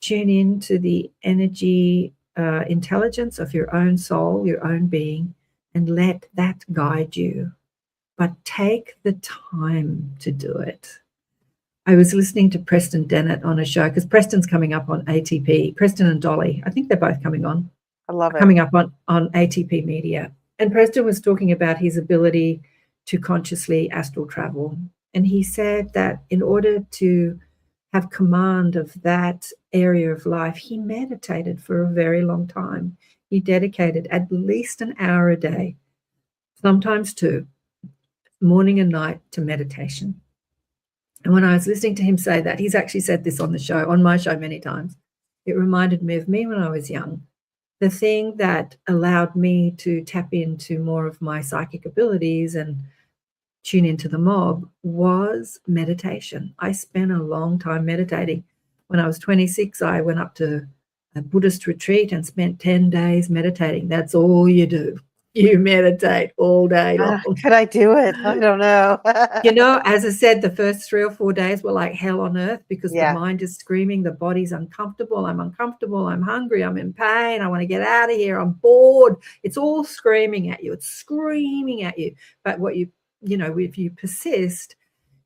Tune in to the energy intelligence of your own soul, your own being, and let that guide you. But take the time to do it. I was listening to Preston Dennett on a show because Preston's coming up on ATP. Preston and Dolly, I think they're both coming on. I love it. Coming up on ATP Media. And Preston was talking about his ability to consciously astral travel. And he said that in order to have command of that area of life, he meditated for a very long time. He dedicated at least an hour a day, sometimes two, morning and night, to meditation. And when I was listening to him say that, he's actually said this on the show, on my show many times, it reminded me of me when I was young. The thing that allowed me to tap into more of my psychic abilities and tune into the mob was meditation. I spent a long time meditating. When I was 26, I went up to a Buddhist retreat and spent 10 days meditating. That's all you do. You meditate all day long. Could I do it? I don't know. You know, as I said, the first 3 or 4 days were like hell on earth because Yeah. the mind is screaming, the body's uncomfortable, I'm hungry, I'm in pain, I want to get out of here, I'm bored. It's all screaming at you. It's screaming at you. But what you know, if you persist,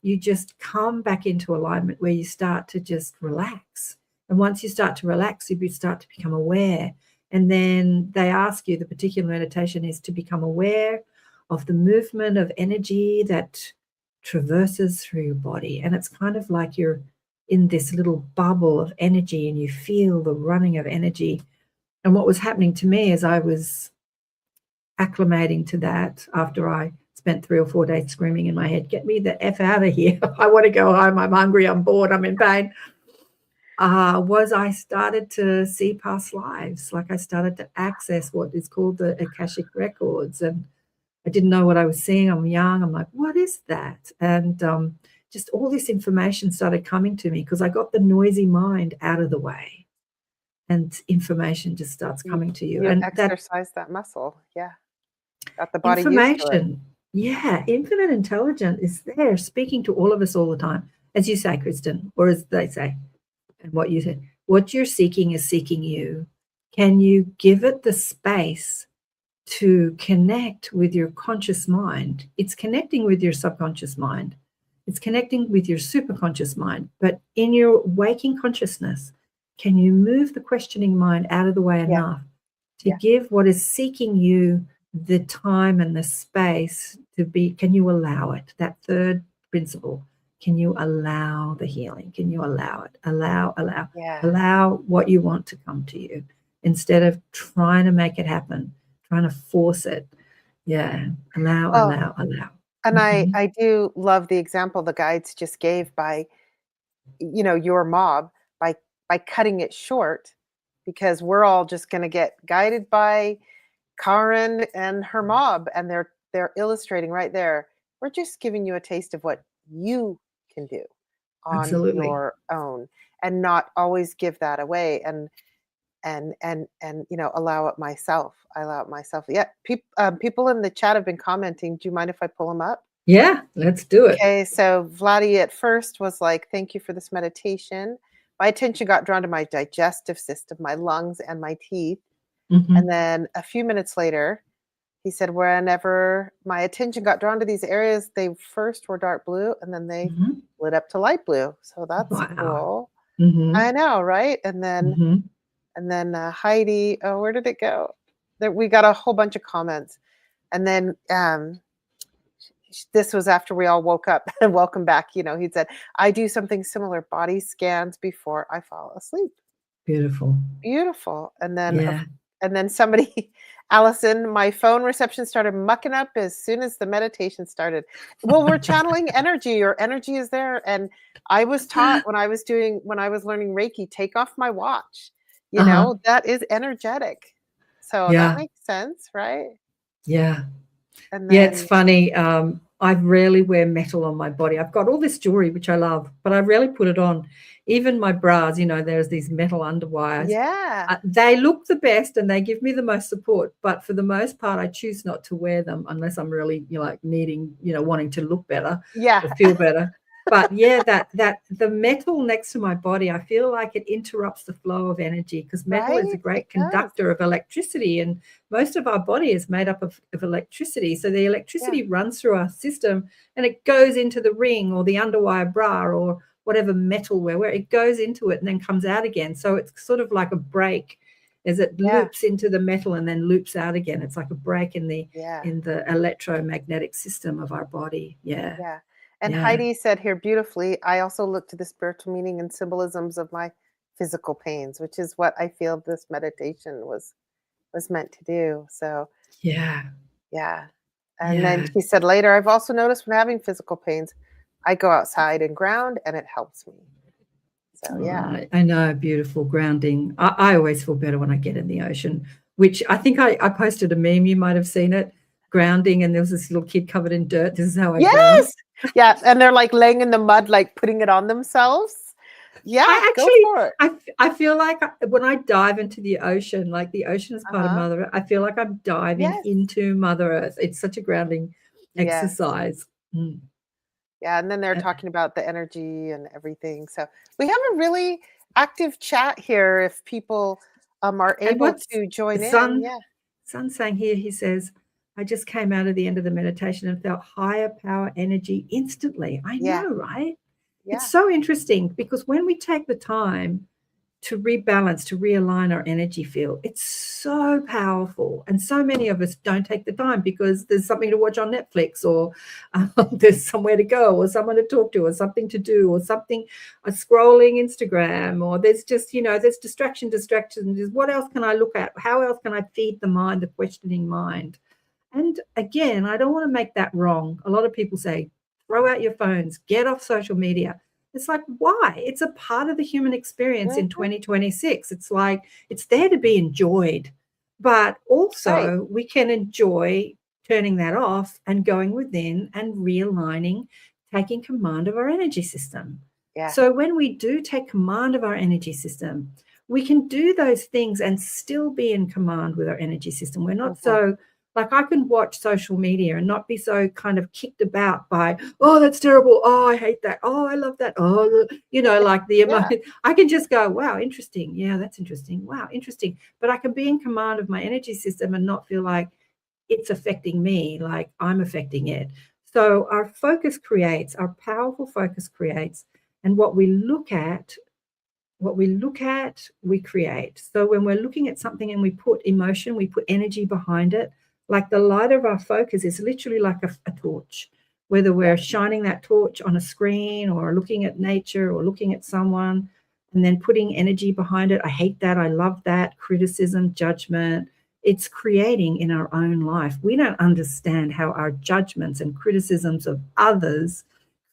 you just come back into alignment where you start to just relax. And once you start to relax, you start to become aware. And then they ask you, the particular meditation is to become aware of the movement of energy that traverses through your body. And it's kind of like you're in this little bubble of energy and you feel the running of energy. And what was happening to me as I was acclimating to that after I spent 3 or 4 days screaming in my head, get me the F out of here. I want to go home. I'm hungry. I'm bored. I'm in pain. Was I started to see past lives. Like I started to access what is called the Akashic records. And I didn't know what I was seeing. I'm young. I'm like, what is that? And just all this information started coming to me because I got the noisy mind out of the way. And information just starts coming to you. You And exercise that muscle. Yeah. Got the body used to it. information, yeah, infinite intelligence is there speaking to all of us all the time. As you say, Kristen, or as they say, and what you said, what you're seeking is seeking you. Can you give it the space to connect with your conscious mind? It's connecting with your subconscious mind. It's connecting with your superconscious mind. But in your waking consciousness, can you move the questioning mind out of the way enough to give what is seeking you the time and the space to be? Can you allow it? That third principle. Can you allow the healing? Can you allow it? Allow what you want to come to you instead of trying to make it happen, trying to force it. Yeah. Allow. And I do love the example the guides just gave by, your mob, by cutting it short, because we're all just going to get guided by KAren and her mob, and they're illustrating right there. We're just giving you a taste of what you can do on Absolutely. your own, and not always give that away, and allow it myself. I allow it myself. Yeah, people in the chat have been commenting. Do you mind if I pull them up? Yeah, let's do it. Okay, so Vladi at first was like, "Thank you for this meditation." My attention got drawn to my digestive system, my lungs, and my teeth. And Mhm, then a few minutes later, he said, "Whenever my attention got drawn to these areas, they first were dark blue and then they mhm. lit up to light blue." So that's Wow. cool. I Mhm, know, right? mhm. And then Heidi, oh, where did it go? There, we got a whole bunch of comments. And then this was after we all woke up and welcome back. He said, "I do something similar, body scans before I fall asleep." Beautiful. Beautiful. Yeah. And then somebody, Allison, my phone reception started mucking up as soon as the meditation started. Well, we're channeling energy. Your energy is there. And I was taught when I was learning Reiki, take off my watch. Uh-huh. That is energetic. So that Yeah, makes sense, right? yeah. And Yeah, it's then funny. I rarely wear metal on my body. I've got all this jewelry, which I love, but I rarely put it on. Even my bras, there's these metal underwires. yeah. They look the best and they give me the most support, but for the most part, I choose not to wear them unless I'm really, like needing, wanting to look better Yeah. or feel better. But yeah, that the metal next to my body, I feel like it interrupts the flow of energy because metal is a Right? It great does. conductor of electricity, and most of our body is made up of electricity. So the Yeah. electricity runs through our system and it goes into the ring or the underwire bra or whatever metal we're wearing. It goes into it and then comes out again. So it's sort of like a break as it Yeah. loops into the metal and then loops out again. It's like a break in the Yeah. electromagnetic system of our body. Yeah. Yeah. And Yeah. Heidi said here beautifully, "I also look to the spiritual meaning and symbolisms of my physical pains," which is what I feel this meditation was meant to do. So, Yeah. yeah. And then Yeah. she said later, "I've also noticed when having physical pains, I go outside and ground and it helps me." So, Oh, yeah. I know, beautiful grounding. I always feel better when I get in the ocean, which I think I posted a meme, you might have seen it, grounding, and there was this little kid covered in dirt. This is how I ground. Yes. Yeah, and they're like laying in the mud like putting it on themselves. Yeah, I go actually, for it. I feel like when I dive into the ocean, like the ocean is part of Uh-huh. Mother Earth, I feel like I'm diving Yes. into Mother Earth. It's such a grounding Yes. exercise. Mm. Yeah, and then they're Uh, talking about the energy and everything. So we have a really active chat here if people are And able what's to join in. Sun Yeah. Sun saying here, he says, I just came out of the end of the meditation and felt higher power energy instantly. I Yeah. know, right? It's Yeah. so interesting because when we take the time to rebalance, to realign our energy field, it's so powerful. And so many of us don't take the time because there's something to watch on Netflix or there's somewhere to go or someone to talk to or something to do or something, scrolling Instagram, or there's just, there's distraction. What else can I look at? How else can I feed the mind, the questioning mind? And again, I don't want to make that wrong. A lot of people say, throw out your phones, get off social media. It's like, why? It's a part of the human experience in Mhm. 2026. It's like, it's there to be enjoyed. But Right. also, we can enjoy turning that off and going within and realigning, taking command of our energy system. Yeah. So, when we do take command of our energy system, we can do those things and still be in command with our energy system. We're not Mhm. so like I can watch social media and not be so kind of kicked about by, oh, that's terrible. Oh, I hate that. Oh, I love that. Oh, like the Yeah. emotion. I can just go, wow, interesting. Yeah, that's interesting. Wow, interesting. But I can be in command of my energy system and not feel like it's affecting me, like I'm affecting it. So our focus creates, our powerful focus creates, and what we look at, we create. So when we're looking at something and we put emotion, we put energy behind it, like the light of our focus is literally like a torch. Whether Yeah. we're shining that torch on a screen or looking at nature or looking at someone and then putting energy behind it. I hate that. I love that. Criticism, judgment. It's creating in our own life. We don't understand how our judgments and criticisms of others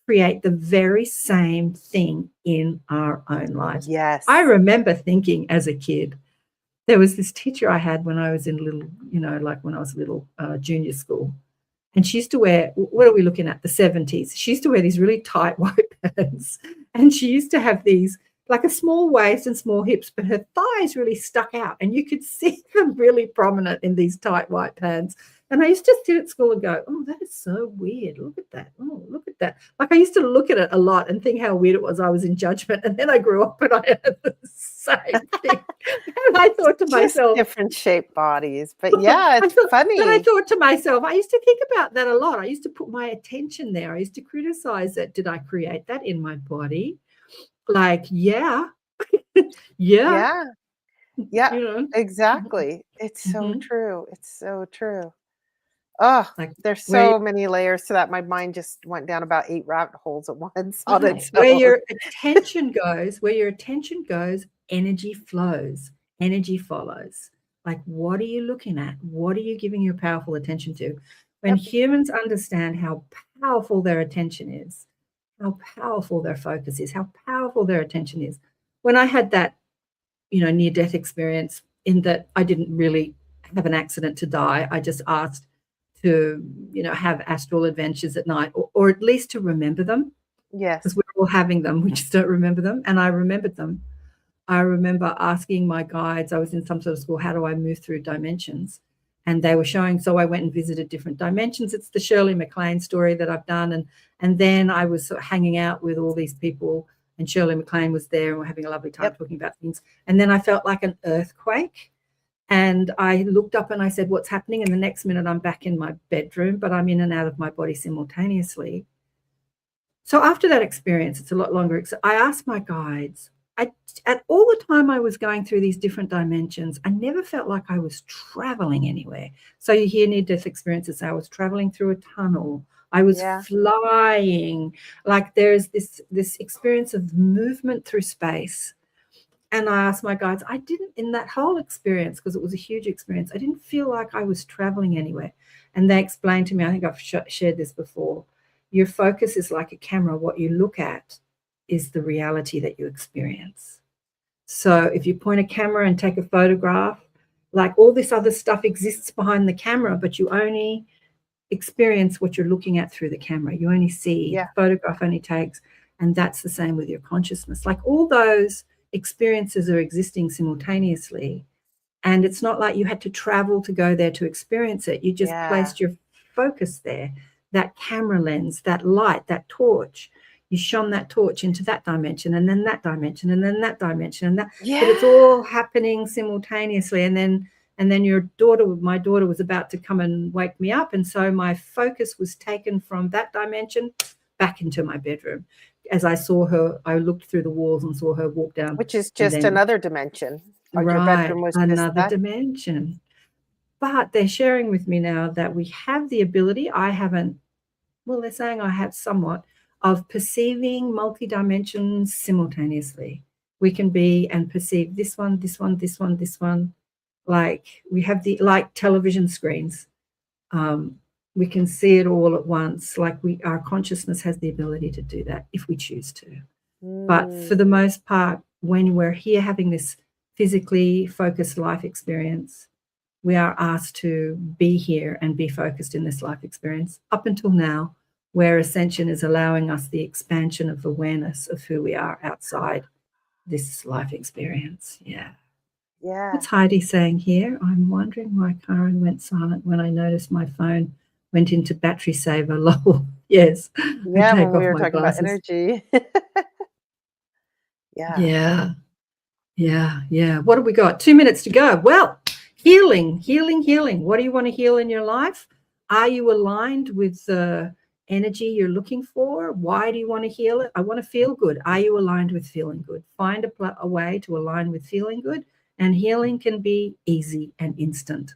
create the very same thing in our own lives. I Yes. remember thinking as a kid, there was this teacher I had when I was in little, like when I was little, junior school. And she used to wear, what are we looking at? The 70s. She used to wear these really tight white pants. And she used to have these, like a small waist and small hips, but her thighs really stuck out. And you could see them really prominent in these tight white pants. And I used to sit at school and go, oh, that is so weird. Look at that. Oh, look at that. Like I used to look at it a lot and think how weird it was. I was in judgment. And then I grew up and I had the same thing. And I thought to Just myself, different shaped bodies. But yeah, it's funny. But I thought to myself, I used to think about that a lot. I used to put my attention there. I used to criticize it. Did I create that in my body? Like, yeah. Yeah. Yeah, You know. exactly. It's so Mhm. true. It's so true. Oh, Like there's where so many layers to that. My mind just went down about 8 rabbit holes at once on right, its where own. your attention goes, energy flows, energy follows. Like, what are you looking at? What are you giving your powerful attention to? When Yep. humans understand how powerful their attention is, how powerful their focus is, how powerful their attention is. When I had that, near-death experience, in that I didn't really have an accident to die, I just asked to, have astral adventures at night, or at least to remember them, Yes. because we're all having them, we just don't remember them, and I remembered them. I remember asking my guides, I was in some sort of school, how do I move through dimensions? And they were showing, so I went and visited different dimensions. It's the Shirley MacLaine story that I've done. And then I was sort of hanging out with all these people, and Shirley MacLaine was there, and we're having a lovely time Yep. talking about things. And then I felt like an earthquake. And I looked up and I said, what's happening? And the next minute I'm back in my bedroom, but I'm in and out of my body simultaneously. So after that experience, it's a lot longer. I asked my guides, at all the time I was going through these different dimensions, I never felt like I was traveling anywhere. So you hear near-death experiences. I was traveling through a tunnel. I was flying. Like there's this experience of movement through space. And I asked my guides, I didn't, in that whole experience, because it was a huge experience, I didn't feel like I was traveling anywhere. And they explained to me, I think I've shared this before, your focus is like a camera. What you look at is the reality that you experience. So if you point a camera and take a photograph, like all this other stuff exists behind the camera, but you only experience what you're looking at through the camera. You only see, the photograph only takes, and that's the same with your consciousness. Like all those experiences are existing simultaneously, and it's not like you had to travel to go there to experience it. You just placed your focus there, that camera lens, that light, that torch. You shone that torch into that dimension, and then that dimension, and then that dimension, and that. But it's all happening simultaneously. And then my daughter was about to come and wake me up, and so my focus was taken from that dimension back into my bedroom. As I saw her, I looked through the walls and saw her walk down. Which is just another dimension. Your bedroom was another dimension. But they're sharing with me now that we have the ability, they're saying I have somewhat, of perceiving multi-dimensions simultaneously. We can be and perceive this one, this one, this one, this one. Like we have like television screens. We can see it all at once. Like our consciousness has the ability to do that if we choose to. But for the most part, when we're here having this physically focused life experience, we are asked to be here and be focused in this life experience. Up until now, where ascension is allowing us the expansion of awareness of who we are outside this life experience. Yeah. What's Heidi saying here? I'm wondering why Karen went silent when I noticed my phone went into battery saver. Lol. Yes. Yeah, when we were talking about energy. Yeah. What have we got? 2 minutes to go. Well, healing. What do you want to heal in your life? Are you aligned with the energy you're looking for? Why do you want to heal it? I want to feel good. Are you aligned with feeling good? Find a way to align with feeling good, and healing can be easy and instant.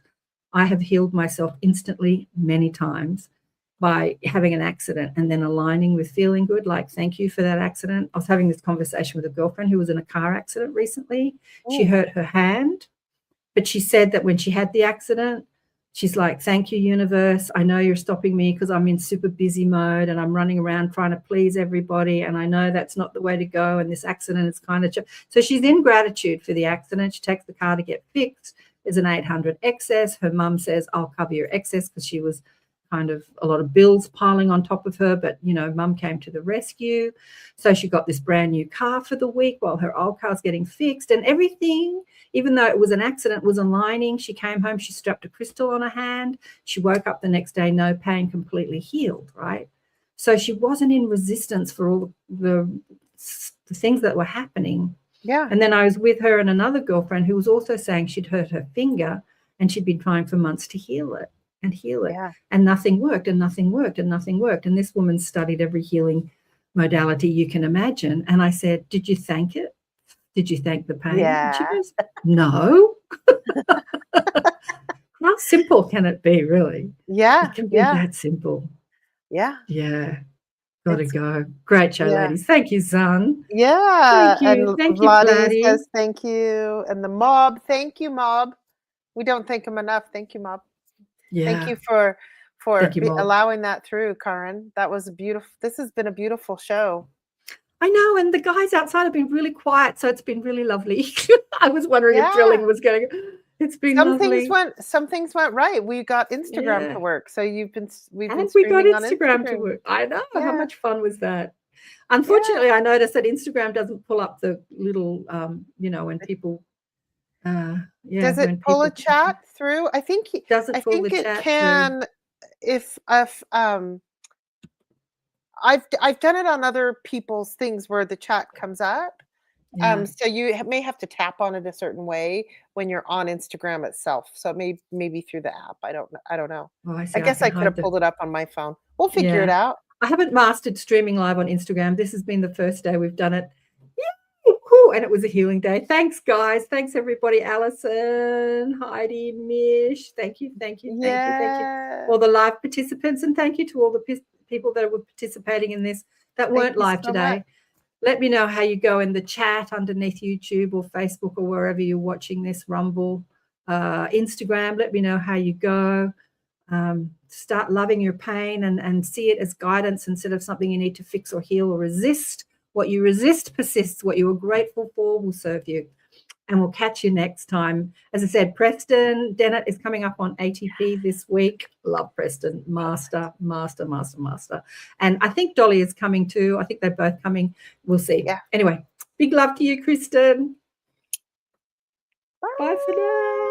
I have healed myself instantly many times by having an accident and then aligning with feeling good, like, thank you for that accident. I was having this conversation with a girlfriend who was in a car accident recently. She hurt her hand, but she said that when she had the accident, she's like, thank you, universe. I know you're stopping me because I'm in super busy mode and I'm running around trying to please everybody. And I know that's not the way to go. And this accident is kind of, so she's in gratitude for the accident. She takes the car to get fixed. There's an 800 excess. Her mum says, I'll cover your excess, because she was kind of a lot of bills piling on top of her, but, you know, mum came to the rescue. So she got this brand new car for the week while her old car's getting fixed, and everything, even though it was an accident, was aligning. She came home, she strapped a crystal on her hand. She woke up the next day, no pain, completely healed, right? So she wasn't in resistance for all the things that were happening. Yeah. And then I was with her and another girlfriend who was also saying she'd hurt her finger and she'd been trying for months to heal it. Yeah. And nothing worked and nothing worked and nothing worked. And this woman studied every healing modality you can imagine. And I said, did you thank it? Did you thank the pain? And she Yeah. goes, no. How simple can it be, really? Yeah. It can be Yeah. that simple. Yeah. Yeah. Gotta It's- go. Great show, Yeah. ladies. Thank you, son. Yeah. Thank you. And Thank you, Vladi Vladi. says thank you. And the mob, thank you, mob. We don't thank him enough. Thank you, mob. Yeah. Thank you for Thank you, Mob. allowing that through, Karen. That was a beautiful. This has been a beautiful show. I know, and the guys outside have been really quiet, so it's been really lovely. I was wondering if drilling Yeah. was going. It's been Some lovely. things went right. We got Instagram Yeah. to work. So we've been And we got streaming on Instagram to work. I know. How Yeah. much fun was that? Unfortunately, I noticed that Instagram doesn't pull up the little, you know, when people, yeah. Does it when pull a people chat through? I think doesn't pull the it chat can. If I've done it on other people's things where the chat comes up. Yeah. So you may have to tap on it a certain way when you're on Instagram itself. So maybe through the app. I don't know. Oh, I see. I guess I can could have hide pulled it up on my phone. We'll figure it Yeah. out. I haven't mastered streaming live on Instagram. This has been the first day we've done it. Woo, and it was a healing day. Thanks, guys. Thanks, everybody. Alison, Heidi, Mish. Thank you. Thank you. Thank you. Thank you. All the live participants. And thank you to all the people that were participating in this that weren't live today. Let me know how you go in the chat underneath YouTube or Facebook or wherever you're watching this, Rumble, Instagram. Let me know how you go. Start loving your pain and see it as guidance instead of something you need to fix or heal or resist. What you resist persists. What you are grateful for will serve you. And we'll catch you next time. As I said, Preston Dennett is coming up on ATP this week. Love Preston. Master. And I think Dolly is coming too. I think they're both coming. We'll see. Yeah. Anyway, big love to you, Kristen. Bye for now.